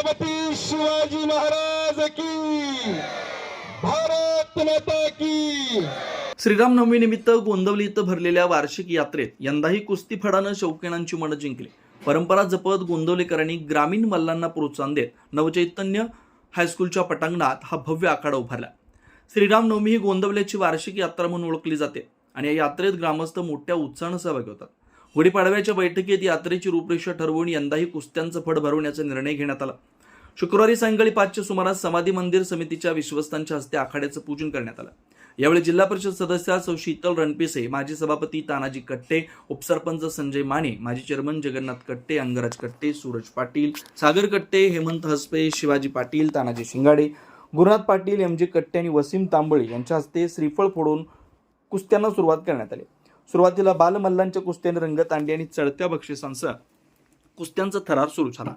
छत्रपती शिवाजी महाराज की, भारत माता की। श्रीराम नवमी निमित्त गोंदवली इथं भरलेल्या वार्षिक यात्रेत यंदाही कुस्ती फडानं शौकीनांची मनं जिंकली। परंपरा जपत गोंदवलेकरांनी ग्रामीण मल्लांना प्रोत्साहन देत नवचैतन्य हायस्कूलच्या पटांगणात हा भव्य आखाडा उभारला। श्रीराम नवमी ही गोंदवल्याची वार्षिक यात्रा म्हणून ओळखली जाते आणि या यात्रेत ग्रामस्थ मोठ्या उत्साहानं सहभागी होतात। गुढीपाडव्याच्या बैठकीत यात्रेची रूपरेषा ठरवून यंदाही कुस्त्यांचं फड भरवण्याचा निर्णय घेण्यात आला। शुक्रवारी सायंकाळी 5च्या सुमारास समाधी मंदिर समितीच्या विश्वस्तांच्या हस्ते आखाड्याचं पूजन करण्यात आलं। यावेळी जिल्हा परिषद सदस्य सौ शीतल रणपिसे, माजी सभापती तानाजी कट्टे, उपसरपंच संजय माने, माजी चेअरमन जगन्नाथ कट्टे, अंगराज कट्टे, सूरज पाटील, सागर कट्टे, हेमंत हसपे, शिवाजी पाटील, तानाजी शिंगाडे, गुरुनाथ पाटील, एमजी कट्टे आणि वसीम तांबळे यांच्या हस्ते श्रीफळ फोडून कुस्त्यांना सुरुवात करण्यात आली। सुरुवातीला बालमल्लांच्या कुस्त्यांनी रंगत आणली आणि चढत्या बक्षिसांसह कुस्त्यांचा थरार सुरू झाला।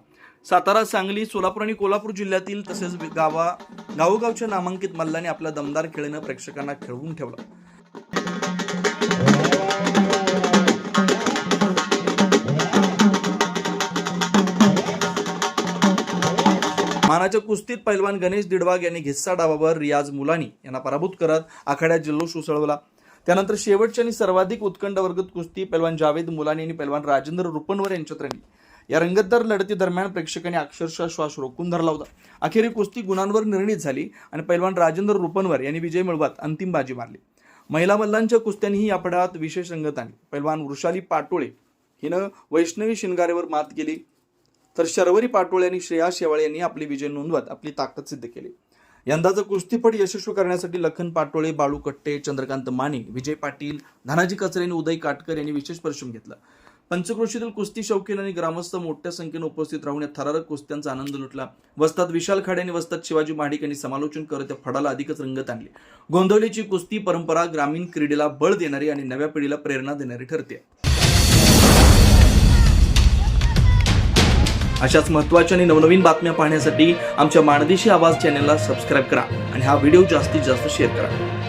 सातारा, सांगली, सोलापूर आणि कोल्हापूर जिल्ह्यातील तसेच गावोगावच्या नामांकित मल्लांनी आपला दमदार खेळीनं प्रेक्षकांना खेळवून ठेवलं। मानाच्या कुस्तीत पैलवान गणेश दिडवाग यांनी घिस्सा डावावर रियाज मुलानी यांना पराभूत करत आखाड्यात जल्लोष उसळवला। त्यानंतर शेवटची आणि सर्वाधिक उत्कंठ वर्गत कुस्ती पैलवान जावेद मुलानी आणि पैलवान राजेंद्र रुपनवर यांच्यात रंगली। या रंगतदार लढती दरम्यान प्रेक्षकांनी अक्षरशः श्वास रोखून धरला होता। अखेर कुस्ती गुणांवर निर्णित झाली आणि पैलवान राजेंद्र रुपनवर यांनी विजय मिळवत अंतिम बाजी मारली। महिला मल्लांच्या कुस्त्यांनीही या पडात विशेष रंगत आणली। पैलवान वृषाली पाटोळे हिनं वैष्णवी शिंगारेवर मात केली, तर शर्वरी पाटोळे आणि श्रेया शेवाळे यांनी आपली विजय नोंदवत आपली ताकद सिद्ध केली। यंदाचं कुस्तीपट यशस्वी करण्यासाठी लखन पाटोळे, बाळू कट्टे, चंद्रकांत माने, विजय पाटील, धनाजी कचरे आणि उदय काटकर यांनी विशेष परिश्रम घेतला। पंचक्रोशीतील कुस्ती शौकीन आणि ग्रामस्थ मोठ्या संख्येने उपस्थित राहून या थरारक कुस्त्यांचा आनंद लुटला। वस्तात विशाल खाडे आणि वस्तात शिवाजी महाडिक यांनी समालोचन करत त्या फडाला अधिकच रंगत आणली। गोंदवलीची कुस्ती परंपरा ग्रामीण क्रीडेला बळ देणारी आणि नव्या पिढीला प्रेरणा देणारी ठरते। अशाच महत्त्वाच्या आणि नवनवीन बातम्या पाहण्यासाठी आमच्या माणदेशी आवाज चॅनलला सबस्क्राईब करा आणि हा व्हिडिओ जास्तीत जास्त शेअर करा।